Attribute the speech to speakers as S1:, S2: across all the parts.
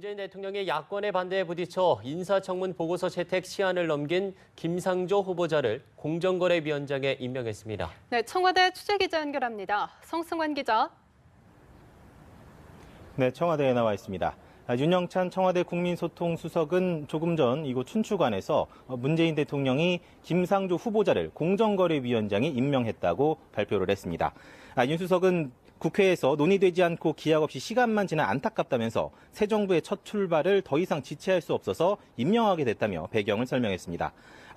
S1: 문재인 대통령이 야권의 반대에 부딪혀 인사청문 보고서 채택 시한을 넘긴 김상조 후보자를 공정거래위원장에 임명했습니다.
S2: 네, 청와대 취재기자 연결합니다. 성승환 기자.
S3: 네, 청와대에 나와 있습니다. 윤영찬 청와대 국민소통수석은 조금 전 이곳 춘추관에서 문재인 대통령이 김상조 후보자를 공정거래위원장에 임명했다고 발표를 했습니다. 윤 수석은 국회에서 논의되지 않고 기약 없이 시간만 지나 안타깝다면서 새 정부의 첫 출발을 더 이상 지체할 수 없어서 임명하게 됐다며 배경을 설명했습니다.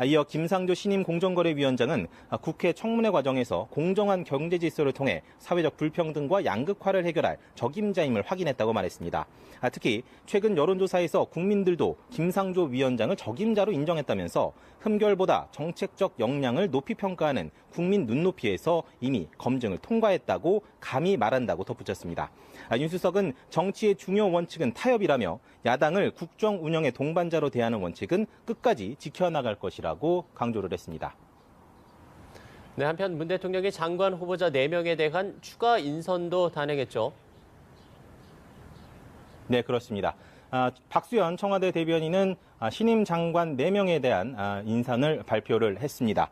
S3: 이어 김상조 신임 공정거래위원장은 국회 청문회 과정에서 공정한 경제 질서를 통해 사회적 불평등과 양극화를 해결할 적임자임을 확인했다고 말했습니다. 특히 최근 여론조사에서 국민들도 김상조 위원장을 적임자로 인정했다면서 흠결보다 정책적 역량을 높이 평가하는 국민 눈높이에서 이미 검증을 통과했다고 감히 말한다고 덧붙였습니다. 윤 수석은 정치의 중요 원칙은 타협이라며 야당을 국정 운영의 동반자로 대하는 원칙은 끝까지 지켜나갈 것이라고 강조를 했습니다.
S1: 네, 한편 문 대통령이 장관 후보자 4명에 대한 추가 인선도 단행했죠.
S3: 네, 그렇습니다. 박수현 청와대 대변인은 신임 장관 4명에 대한 인선을 발표를 했습니다.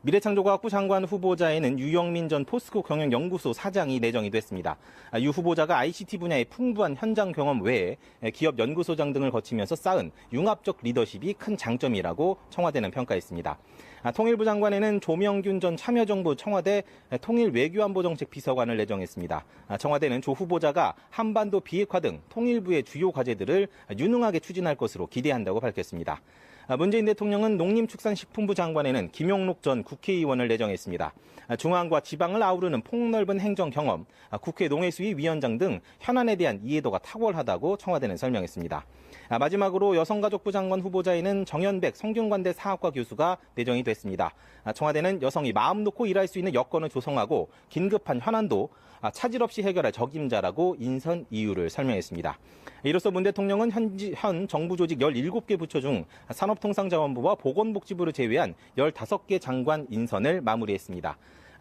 S3: 미래창조과학부 장관 후보자에는 유영민 전 포스코 경영연구소 사장이 내정이 됐습니다. 유 후보자가 ICT 분야의 풍부한 현장 경험 외에 기업 연구소장 등을 거치면서 쌓은 융합적 리더십이 큰 장점이라고 청와대는 평가했습니다. 통일부 장관에는 조명균 전 참여정부 청와대 통일외교안보정책 비서관을 내정했습니다. 청와대는 조 후보자가 한반도 비핵화 등 통일부의 주요 과제들을 유능하게 추진할 것으로 기대한다고 밝혔습니다. 문재인 대통령은 농림축산식품부 장관에는 김용록 전 국회의원을 내정했습니다. 중앙과 지방을 아우르는 폭넓은 행정 경험, 국회 농해수위 위원장 등 현안에 대한 이해도가 탁월하다고 청와대는 설명했습니다. 마지막으로 여성가족부 장관 후보자에는 정연백 성균관대 사학과 교수가 내정이 됐습니다. 청와대는 여성이 마음 놓고 일할 수 있는 여건을 조성하고 긴급한 현안도 차질 없이 해결할 적임자라고 인선 이유를 설명했습니다. 이로써 문 대통령은 현 정부 조직 17개 부처 중 산업통상자원부와 보건복지부를 제외한 15개 장관 인선을 마무리했습니다.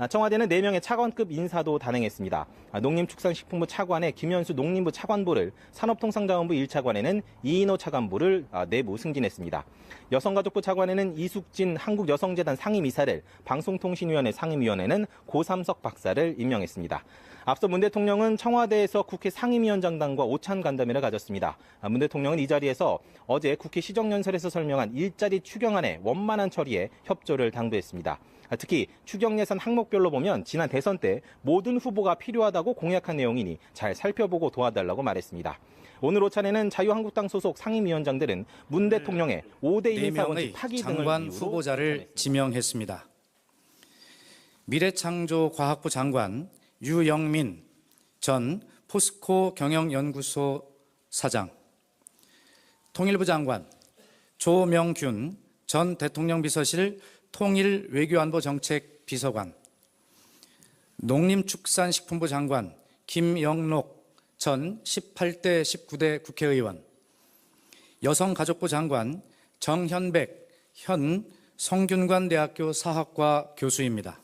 S3: 청와대는 4명의 차관급 인사도 단행했습니다. 농림축산식품부 차관에 김현수 농림부 차관보를, 산업통상자원부 1차관에는 이인호 차관보를 내부 승진했습니다. 여성가족부 차관에는 이숙진 한국여성재단 상임이사를, 방송통신위원회 상임위원회는 고삼석 박사를 임명했습니다. 앞서 문 대통령은 청와대에서 국회 상임위원장단과 오찬 간담회를 가졌습니다. 문 대통령은 이 자리에서 어제 국회 시정연설에서 설명한 일자리 추경안의 원만한 처리에 협조를 당부했습니다. 특히 추경 예산 항목별로 보면 지난 대선 때 모든 후보가 필요하다고 공약한 내용이니 잘 살펴보고 도와달라고 말했습니다. 오늘 오찬에는 자유한국당 소속 상임위원장들은 문 대통령의 5대 인사원칙 파기 등을
S4: 장관 후보자를 지명했습니다. 미래창조과학부 장관 유영민 전 포스코 경영연구소 사장, 통일부 장관 조명균 전 대통령 비서실 통일외교안보정책 비서관, 농림축산식품부 장관 김영록 전 18대 19대 국회의원, 여성가족부 장관 정현백 현 성균관대학교 사학과 교수입니다.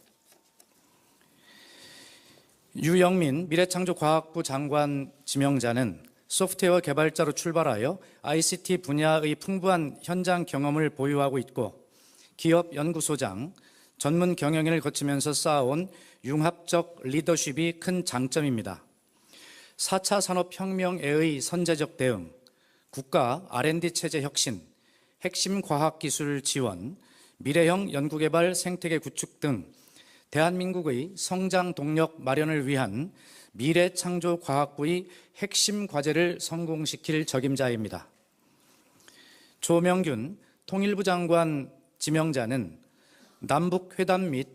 S4: 유영민 미래창조과학부 장관 지명자는 소프트웨어 개발자로 출발하여 ICT 분야의 풍부한 현장 경험을 보유하고 있고 기업 연구소장, 전문 경영인을 거치면서 쌓아온 융합적 리더십이 큰 장점입니다. 4차 산업혁명에의 선제적 대응, 국가 R&D 체제 혁신, 핵심 과학기술 지원, 미래형 연구개발 생태계 구축 등 대한민국의 성장 동력 마련을 위한 미래창조과학부의 핵심 과제를 성공시킬 적임자입니다. 조명균 통일부 장관 지명자는 남북 회담 및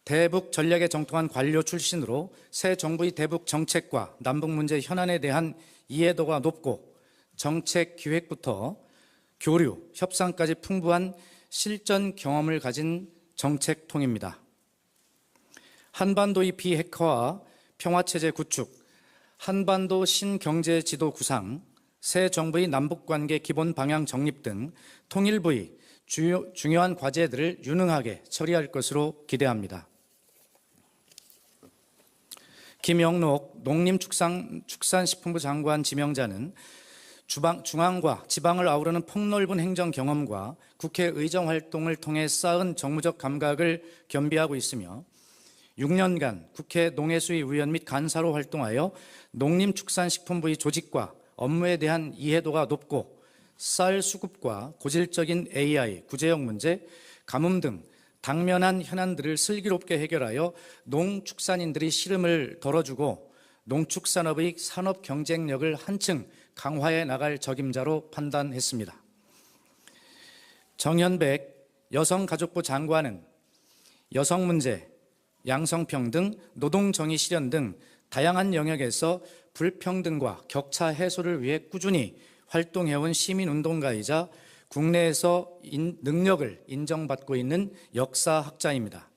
S4: 대북 전략에 정통한 관료 출신으로 새 정부의 대북 정책과 남북 문제 현안에 대한 이해도가 높고 정책 기획부터 교류, 협상까지 풍부한 실전 경험을 가진 정책통입니다. 한반도의 비핵화와 평화체제 구축, 한반도 신경제 지도 구상, 새 정부의 남북관계 기본 방향 정립 등 통일부의 중요한 과제들을 유능하게 처리할 것으로 기대합니다. 김영록 농림축산식품부 장관 지명자는 중앙과 지방을 아우르는 폭넓은 행정 경험과 국회 의정 활동을 통해 쌓은 정무적 감각을 겸비하고 있으며 6년간 국회 농해수위 위원 및 간사로 활동하여 농림축산식품부의 조직과 업무에 대한 이해도가 높고 쌀 수급과 고질적인 AI, 구제역 문제, 가뭄 등 당면한 현안들을 슬기롭게 해결하여 농축산인들의 시름을 덜어주고 농축산업의 산업 경쟁력을 한층 강화해 나갈 적임자로 판단했습니다. 정현백 여성가족부 장관은 여성 문제, 양성평등, 노동정의 실현 등 다양한 영역에서 불평등과 격차 해소를 위해 꾸준히 활동해온 시민운동가이자 국내에서 능력을 인정받고 있는 역사학자입니다.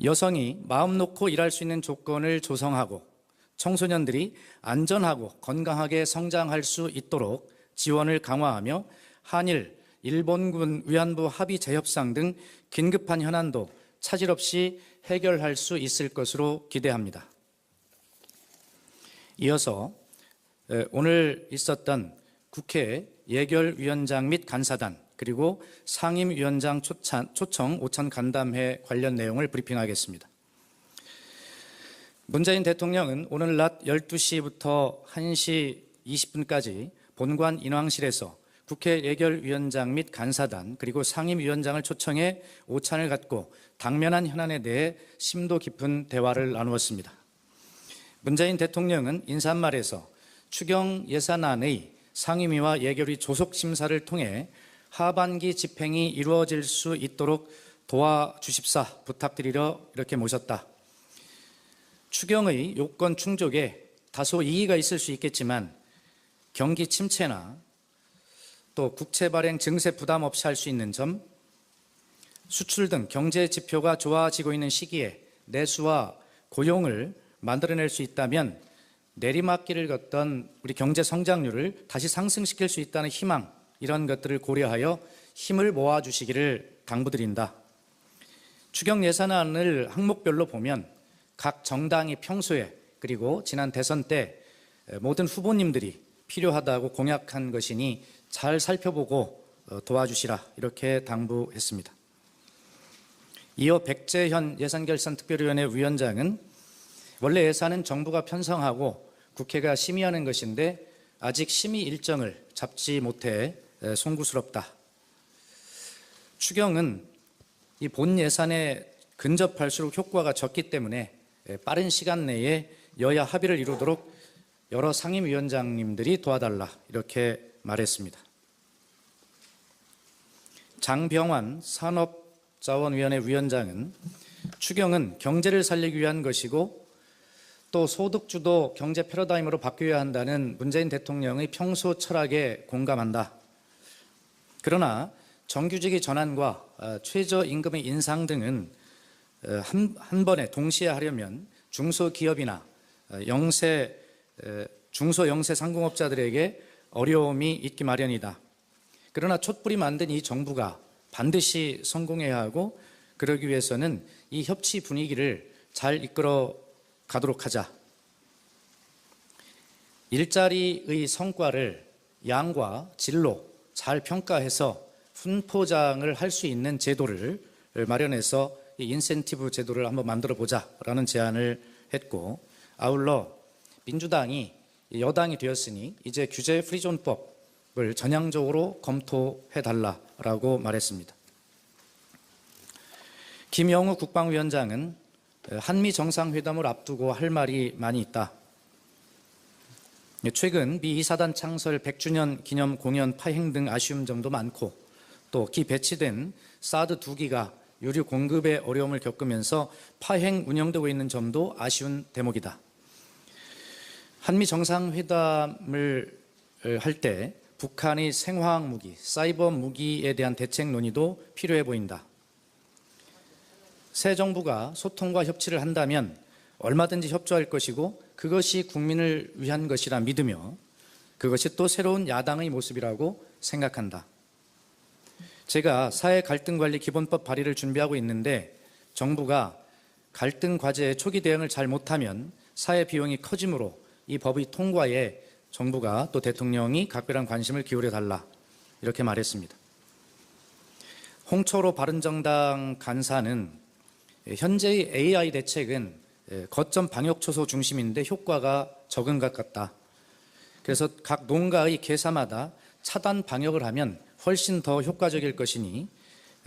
S4: 여성이 마음 놓고 일할 수 있는 조건을 조성하고 청소년들이 안전하고 건강하게 성장할 수 있도록 지원을 강화하며 한일, 일본군 위안부 합의 재협상 등 긴급한 현안도 차질 없이 해결할 수 있을 것으로 기대합니다. 이어서 오늘 있었던 국회 예결위원장 및 간사단 그리고 상임위원장 초청 오찬 간담회 관련 내용을 브리핑하겠습니다. 문재인 대통령은 오늘 낮 12시부터 1시 20분까지 본관 인왕실에서 국회 예결위원장 및 간사단 그리고 상임위원장을 초청해 오찬을 갖고 당면한 현안에 대해 심도 깊은 대화를 나누었습니다. 문재인 대통령은 인사말에서 추경 예산안의 상임위와 예결위 조속 심사를 통해 하반기 집행이 이루어질 수 있도록 도와주십사 부탁드리려 이렇게 모셨다. 추경의 요건 충족에 다소 이의가 있을 수 있겠지만 경기 침체나 또 국채 발행 증세 부담 없이 할 수 있는 점, 수출 등 경제 지표가 좋아지고 있는 시기에 내수와 고용을 만들어낼 수 있다면 내리막길을 걷던 우리 경제 성장률을 다시 상승시킬 수 있다는 희망, 이런 것들을 고려하여 힘을 모아주시기를 당부드린다. 추경 예산안을 항목별로 보면 각 정당이 평소에 그리고 지난 대선 때 모든 후보님들이 필요하다고 공약한 것이니 잘 살펴보고 도와주시라 이렇게 당부했습니다. 이어 백재현 예산결산특별위원회 위원장은 원래 예산은 정부가 편성하고 국회가 심의하는 것인데 아직 심의 일정을 잡지 못해 송구스럽다. 추경은 이 본 예산에 근접할수록 효과가 적기 때문에 빠른 시간 내에 여야 합의를 이루도록 여러 상임위원장님들이 도와달라 이렇게 말했습니다. 장병환 산업자원위원회 위원장은 추경은 경제를 살리기 위한 것이고 또 소득주도 경제 패러다임으로 바뀌어야 한다는 문재인 대통령의 평소 철학에 공감한다. 그러나 정규직의 전환과 최저임금의 인상 등은 한 번에 동시에 하려면 중소기업이나 중소 영세 상공업자들에게 어려움이 있기 마련이다. 그러나 촛불이 만든 이 정부가 반드시 성공해야 하고 그러기 위해서는 이 협치 분위기를 잘 이끌어 가도록 하자. 일자리의 성과를 양과 질로 잘 평가해서 훈포장을 할 수 있는 제도를 마련해서 이 인센티브 제도를 한번 만들어 보자라는 제안을 했고 아울러 민주당이 여당이 되었으니 이제 규제 프리존법을 전향적으로 검토해달라라고 말했습니다. 김영우 국방위원장은 한미 정상회담을 앞두고 할 말이 많이 있다. 최근 미 2사단 창설 100주년 기념 공연 파행 등 아쉬운 점도 많고 또 기 배치된 사드 2기가 유류 공급에 어려움을 겪으면서 파행 운영되고 있는 점도 아쉬운 대목이다. 한미 정상회담을 할 때 북한의 생화학 무기, 사이버 무기에 대한 대책 논의도 필요해 보인다. 새 정부가 소통과 협치를 한다면 얼마든지 협조할 것이고 그것이 국민을 위한 것이라 믿으며 그것이 또 새로운 야당의 모습이라고 생각한다. 제가 사회 갈등 관리 기본법 발의를 준비하고 있는데 정부가 갈등 과제에 초기 대응을 잘 못하면 사회 비용이 커지므로 이 법의 통과에 정부가 또 대통령이 각별한 관심을 기울여 달라 이렇게 말했습니다. 홍철호 바른정당 간사는 현재의 AI 대책은 거점 방역 초소 중심인데 효과가 적은 것 같다. 그래서 각 농가의 계사마다 차단 방역을 하면 훨씬 더 효과적일 것이니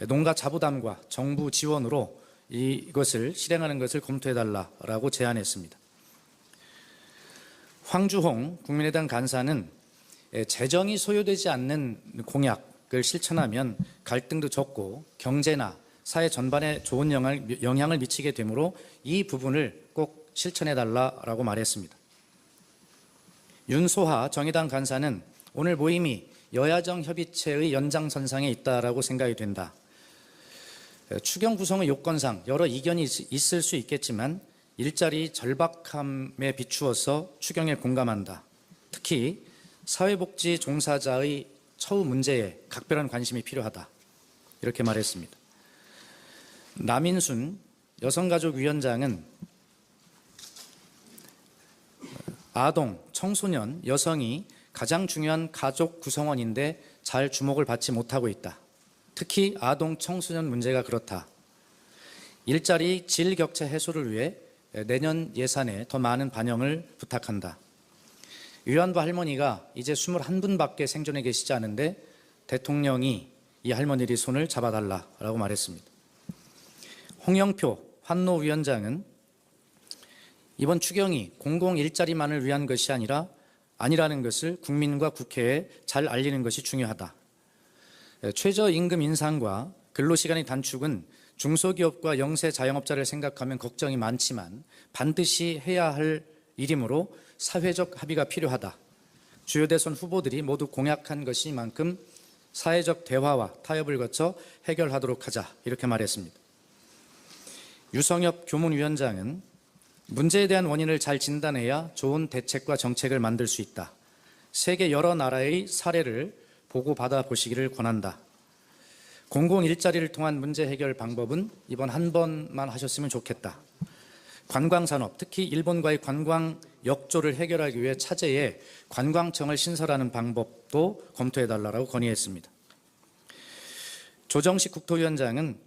S4: 농가 자부담과 정부 지원으로 이것을 실행하는 것을 검토해달라고 제안했습니다. 황주홍 국민의당 간사는 재정이 소요되지 않는 공약을 실천하면 갈등도 적고 경제나 사회 전반에 좋은 영향을 미치게 되므로 이 부분을 꼭 실천해달라고 말했습니다. 윤소하 정의당 간사는 오늘 모임이 여야정 협의체의 연장선상에 있다라고 생각이 된다. 추경 구성의 요건상 여러 이견이 있을 수 있겠지만 일자리 절박함에 비추어서 추경에 공감한다. 특히 사회복지 종사자의 처우 문제에 각별한 관심이 필요하다. 이렇게 말했습니다. 남인순 여성가족위원장은 아동, 청소년, 여성이 가장 중요한 가족 구성원인데 잘 주목을 받지 못하고 있다. 특히 아동, 청소년 문제가 그렇다. 일자리 질 격차 해소를 위해 내년 예산에 더 많은 반영을 부탁한다. 위안부 할머니가 이제 21분밖에 생존해 계시지 않은데 대통령이 이 할머니의 손을 잡아달라고 말했습니다. 홍영표 환노위원장은 이번 추경이 공공 일자리만을 위한 것이 아니라는 것을 국민과 국회에 잘 알리는 것이 중요하다. 최저임금 인상과 근로시간의 단축은 중소기업과 영세 자영업자를 생각하면 걱정이 많지만 반드시 해야 할 일이므로 사회적 합의가 필요하다. 주요 대선 후보들이 모두 공약한 것이만큼 사회적 대화와 타협을 거쳐 해결하도록 하자 이렇게 말했습니다. 유성엽 교문위원장은 문제에 대한 원인을 잘 진단해야 좋은 대책과 정책을 만들 수 있다. 세계 여러 나라의 사례를 보고 받아보시기를 권한다. 공공 일자리를 통한 문제 해결 방법은 이번 한 번만 하셨으면 좋겠다. 관광산업, 특히 일본과의 관광 역조를 해결하기 위해 차제에 관광청을 신설하는 방법도 검토해달라고 건의했습니다. 조정식 국토위원장은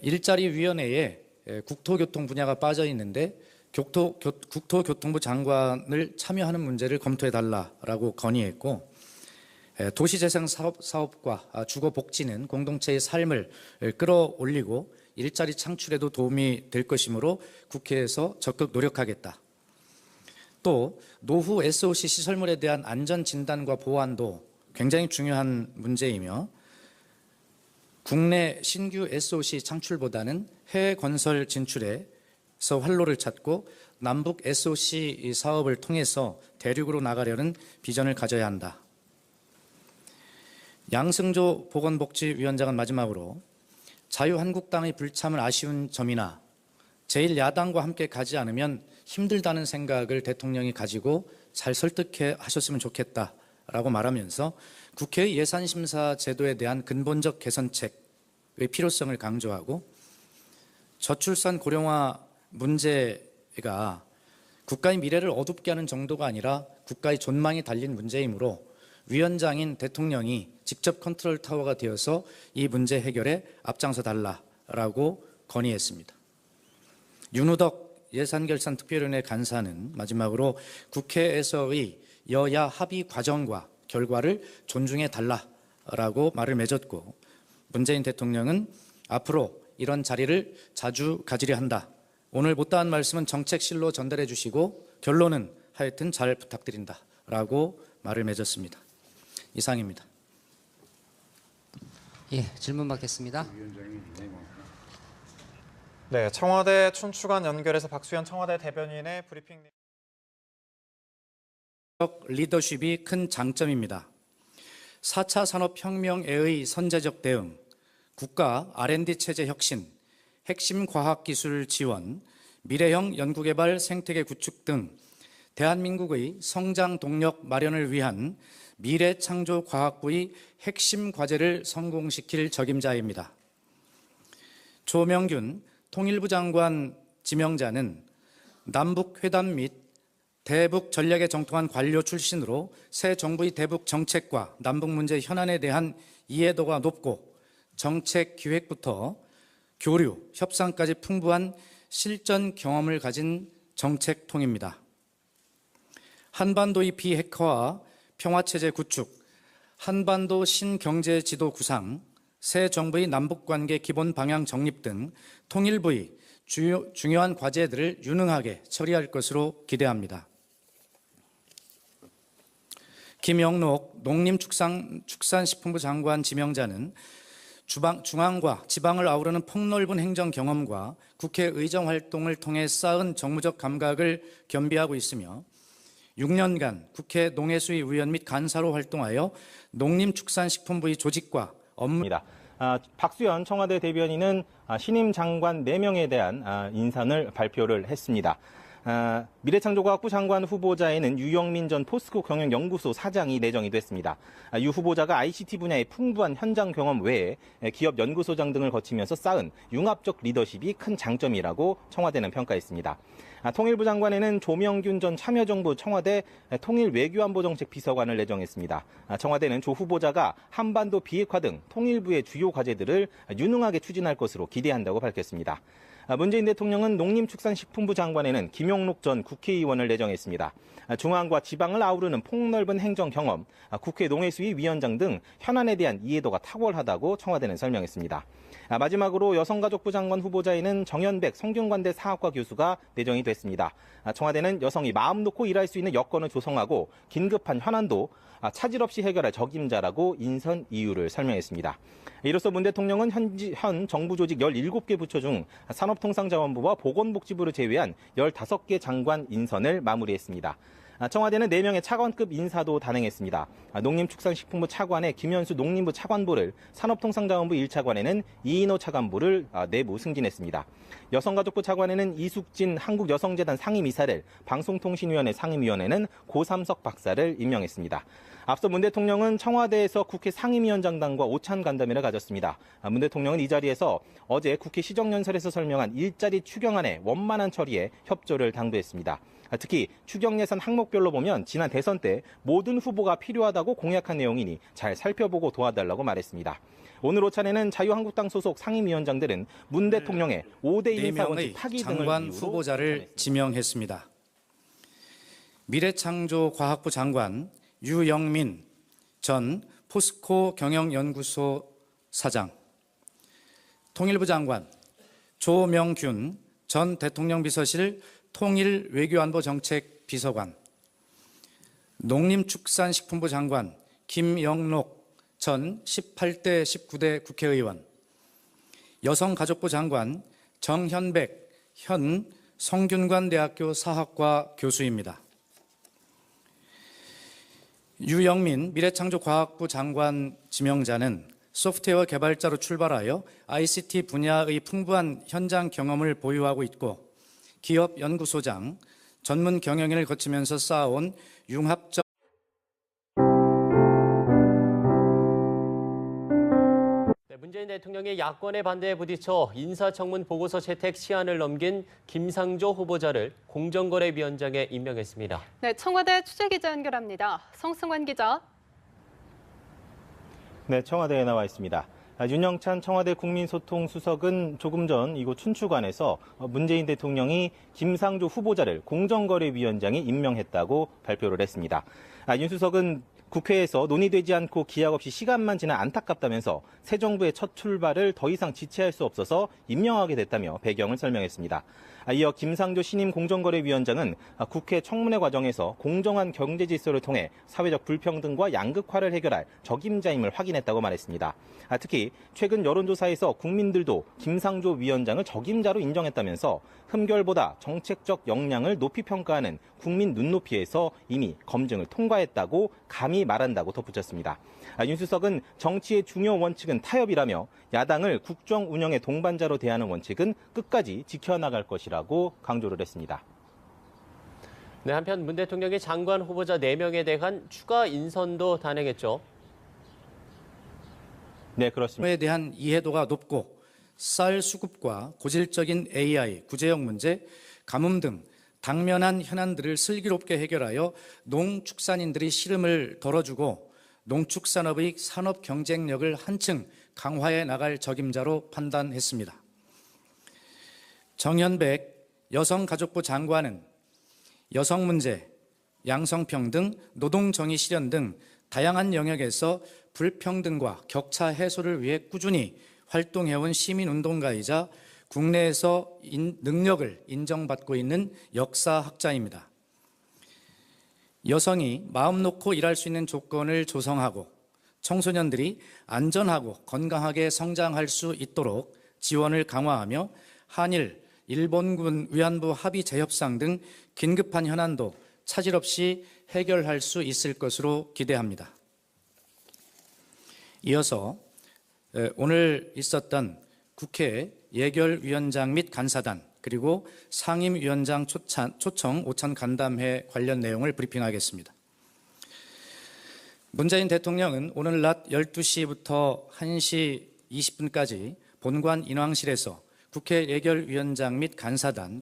S4: 일자리위원회에 국토교통 분야가 빠져 있는데 국토교통부 장관을 참여하는 문제를 검토해달라고 건의했고 도시재생 사업과 주거복지는 공동체의 삶을 끌어올리고 일자리 창출에도 도움이 될 것이므로 국회에서 적극 노력하겠다. 또 노후 SOC 시설물에 대한 안전진단과 보안도 굉장히 중요한 문제이며 국내 신규 SOC 창출보다는 해외 건설 진출에서 활로를 찾고 남북 SOC 사업을 통해서 대륙으로 나가려는 비전을 가져야 한다. 양승조 보건복지위원장은 마지막으로 자유한국당의 불참은 아쉬운 점이나 제1야당과 함께 가지 않으면 힘들다는 생각을 대통령이 가지고 잘 설득해 하셨으면 좋겠다라고 말하면서 국회의 예산심사 제도에 대한 근본적 개선책의 필요성을 강조하고 저출산 고령화 문제가 국가의 미래를 어둡게 하는 정도가 아니라 국가의 존망이 달린 문제이므로 위원장인 대통령이 직접 컨트롤 타워가 되어서 이 문제 해결에 앞장서 달라라고 건의했습니다. 윤우덕 예산결산특별위원회 간사는 마지막으로 국회에서의 여야 합의 과정과 결과를 존중해 달라라고 말을 맺었고 문재인 대통령은 앞으로 이런 자리를 자주 가지려 한다. 오늘 못다한 말씀은 정책실로 전달해 주시고 결론은 하여튼 잘 부탁드린다라고 말을 맺었습니다. 이상입니다.
S5: 예, 질문 받겠습니다.
S6: 네, 청와대 춘추관 연결해서 박수현 청와대 대변인의 브리핑.
S4: 리더십이 큰 장점입니다. 4차 산업혁명에의 선제적 대응, 국가 R&D 체제 혁신, 핵심 과학기술 지원, 미래형 연구개발 생태계 구축 등 대한민국의 성장 동력 마련을 위한 미래창조과학부의 핵심 과제를 성공시킬 적임자입니다. 조명균 통일부 장관 지명자는 남북회담 및 대북 전략에 정통한 관료 출신으로 새 정부의 대북 정책과 남북 문제 현안에 대한 이해도가 높고 정책 기획부터 교류, 협상까지 풍부한 실전 경험을 가진 정책통입니다. 한반도의 비핵화와 평화체제 구축, 한반도 신경제 지도 구상, 새 정부의 남북관계 기본 방향 정립 등 통일부의 중요한 과제들을 유능하게 처리할 것으로 기대합니다. 김영록 농림축산식품부 장관 지명자는 중앙과 지방을 아우르는 폭넓은 행정 경험과 국회 의정 활동을 통해 쌓은 정무적 감각을 겸비하고 있으며 6년간 국회 농해수위 의원 및 간사로 활동하여 농림축산식품부의 조직과 업무
S3: 박수현 청와대 대변인은 신임 장관 4명에 대한 인선을 발표를 했습니다. 미래창조과학부 장관 후보자에는 유영민 전 포스코 경영연구소 사장이 내정이 됐습니다. 유 후보자가 ICT 분야의 풍부한 현장 경험 외에 기업 연구소장 등을 거치면서 쌓은 융합적 리더십이 큰 장점이라고 청와대는 평가했습니다. 통일부 장관에는 조명균 전 참여정부 청와대 통일외교안보정책 비서관을 내정했습니다. 청와대는 조 후보자가 한반도 비핵화 등 통일부의 주요 과제들을 유능하게 추진할 것으로 기대한다고 밝혔습니다. 문재인 대통령은 농림축산식품부 장관에는 김영록 전 국회의원을 내정했습니다. 중앙과 지방을 아우르는 폭넓은 행정 경험, 국회 농해수위 위원장 등 현안에 대한 이해도가 탁월하다고 청와대는 설명했습니다. 마지막으로 여성가족부 장관 후보자에는 정연백 성균관대 사학과 교수가 내정이 됐습니다. 청와대는 여성이 마음 놓고 일할 수 있는 여건을 조성하고 긴급한 현안도 차질 없이 해결할 적임자라고 인선 이유를 설명했습니다. 이로써 문 대통령은 현 정부 조직 17개 부처 중 산업통상자원부와 보건복지부를 제외한 15개 장관 인선을 마무리했습니다. 청와대는 4명의 차관급 인사도 단행했습니다. 농림축산식품부 차관에 김현수 농림부 차관보를, 산업통상자원부 1차관에는 이인호 차관보를 내부 승진했습니다. 여성가족부 차관에는 이숙진 한국여성재단 상임이사를, 방송통신위원회 상임위원회는 고삼석 박사를 임명했습니다. 앞서 문 대통령은 청와대에서 국회 상임위원장단과 오찬 간담회를 가졌습니다. 문 대통령은 이 자리에서 어제 국회 시정연설에서 설명한 일자리 추경안의 원만한 처리에 협조를 당부했습니다. 특히 추경 예산 항목별로 보면 지난 대선 때 모든 후보가 필요하다고 공약한 내용이니 잘 살펴보고 도와달라고 말했습니다. 오늘 오찬에는 자유한국당 소속 상임위원장들은 문 대통령의 5대 인사원칙 파기 등을
S4: 장관
S3: 이유로
S4: 후보자를 지명했습니다. 미래창조과학부 장관 유영민 전 포스코 경영연구소 사장, 통일부 장관 조명균 전 대통령 비서실 통일외교안보정책 비서관, 농림축산식품부 장관 김영록 전 18대 19대 국회의원, 여성가족부 장관 정현백 현 성균관대학교 사학과 교수입니다. 유영민 미래창조과학부 장관 지명자는 소프트웨어 개발자로 출발하여 ICT 분야의 풍부한 현장 경험을 보유하고 있고 기업 연구소장, 전문 경영인을 거치면서 쌓아온 융합적
S1: 문재인 대통령의 야권의 반대에 부딪혀 인사청문 보고서 채택 시한을 넘긴 김상조 후보자를 공정거래위원장에 임명했습니다.
S2: 네, 청와대 취재기자 연결합니다. 성승환 기자.
S3: 네, 청와대에 나와 있습니다. 윤영찬 청와대 국민소통수석은 조금 전 이곳 춘추관에서 문재인 대통령이 김상조 후보자를 공정거래위원장에 임명했다고 발표를 했습니다. 윤 수석은 국회에서 논의되지 않고 기약 없이 시간만 지나 안타깝다면서 새 정부의 첫 출발을 더 이상 지체할 수 없어서 임명하게 됐다며 배경을 설명했습니다. 이어 김상조 신임 공정거래위원장은 국회 청문회 과정에서 공정한 경제 질서를 통해 사회적 불평등과 양극화를 해결할 적임자임을 확인했다고 말했습니다. 특히 최근 여론조사에서 국민들도 김상조 위원장을 적임자로 인정했다면서 흠결보다 정책적 역량을 높이 평가하는 국민 눈높이에서 이미 검증을 통과했다고 감히 말한다고 덧붙였습니다. 윤 수석은 정치의 중요 원칙은 타협이라며 야당을 국정 운영의 동반자로 대하는 원칙은 끝까지 지켜나갈 것이라고 강조를 했습니다.
S1: 네, 한편 문 대통령이 장관 후보자 4명에 대한 추가 인선도 단행했죠.
S3: 네, 그렇습니다.
S4: 에 대한 이해도가 높고 쌀 수급과 고질적인 AI, 구제역 문제, 가뭄 등 당면한 현안들을 슬기롭게 해결하여 농축산인들이 시름을 덜어주고 농축산업의 산업 경쟁력을 한층 강화해 나갈 적임자로 판단했습니다. 정현백 여성가족부 장관은 여성 문제, 양성평등, 노동정의 실현 등 다양한 영역에서 불평등과 격차 해소를 위해 꾸준히 활동해온 시민운동가이자 국내에서 능력을 인정받고 있는 역사학자입니다. 여성이 마음 놓고 일할 수 있는 조건을 조성하고 청소년들이 안전하고 건강하게 성장할 수 있도록 지원을 강화하며 한일, 일본군 위안부 합의 재협상 등 긴급한 현안도 차질 없이 해결할 수 있을 것으로 기대합니다. 이어서 오늘 있었던 국회 예결위원장 및 간사단 그리고 상임위원장 초청 오찬 간담회 관련 내용을 브리핑하겠습니다. 문재인 대통령은 오늘 낮 12시부터 1시 20분까지 본관 인왕실에서 국회 예결위원장 및 간사단